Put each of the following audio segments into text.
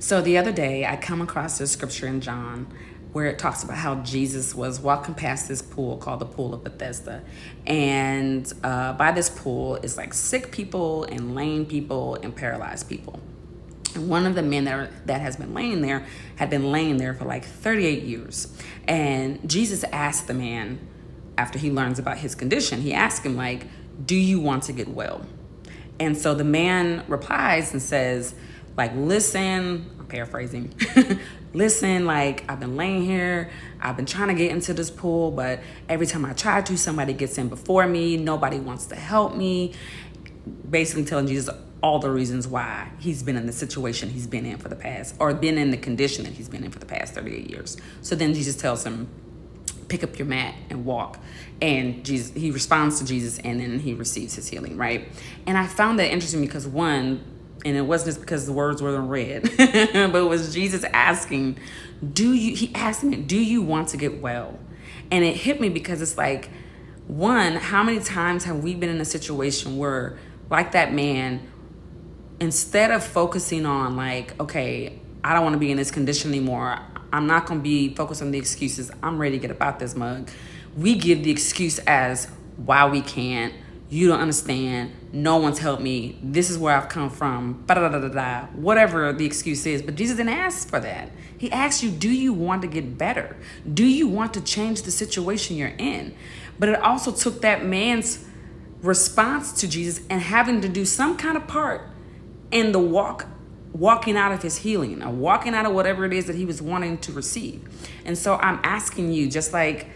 So the other day, I come across this scripture in John where it talks about how Jesus was walking past this pool called the Pool of Bethesda. And by this pool is like sick people and lame people and paralyzed people. And one of the men that has been laying there had been laying there for like 38 years. And Jesus asked the man, after he learns about his condition, he asked him, like, do you want to get well? And so the man replies and says, like, listen, I'm paraphrasing, listen, like, I've been laying here, I've been trying to get into this pool, but every time I try to, somebody gets in before me, nobody wants to help me. Basically telling Jesus all the reasons why he's been in the situation he's been in for the past, or been in the condition that he's been in for the past 38 years. So then Jesus tells him, pick up your mat and walk. And Jesus, he responds to Jesus, and then he receives his healing, right? And I found that interesting because one, and it wasn't just because the words were in red, but it was Jesus asking, he asked me, do you want to get well? And it hit me because it's like, one, how many times have we been in a situation where, like that man, instead of focusing on like, okay, I don't want to be in this condition anymore, I'm not going to be focused on the excuses, I'm ready to get about this mug, we give the excuse as why we can't, you don't understand, no one's helped me, this is where I've come from, whatever the excuse is. But Jesus didn't ask for that. He asked you, do you want to get better? Do you want to change the situation you're in? But it also took that man's response to Jesus and having to do some kind of part in the walking out of his healing, or walking out of whatever it is that he was wanting to receive. And so I'm asking you, just like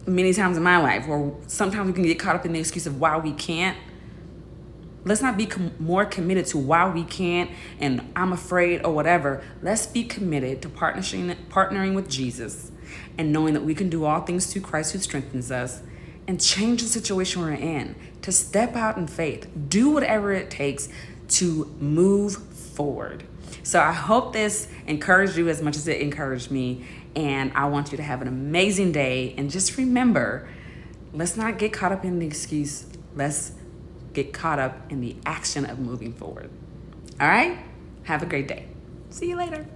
many times in my life, where sometimes we can get caught up in the excuse of why we can't, let's not be more committed to why we can't and I'm afraid or whatever. Let's be committed to partnering with Jesus and knowing that we can do all things through Christ who strengthens us, and change the situation we're in, to step out in faith, do whatever it takes to move forward. So I hope this encouraged you as much as it encouraged me, and I want you to have an amazing day. And just remember, let's not get caught up in the excuse. Let's get caught up in the action of moving forward. All right? Have a great day. See you later.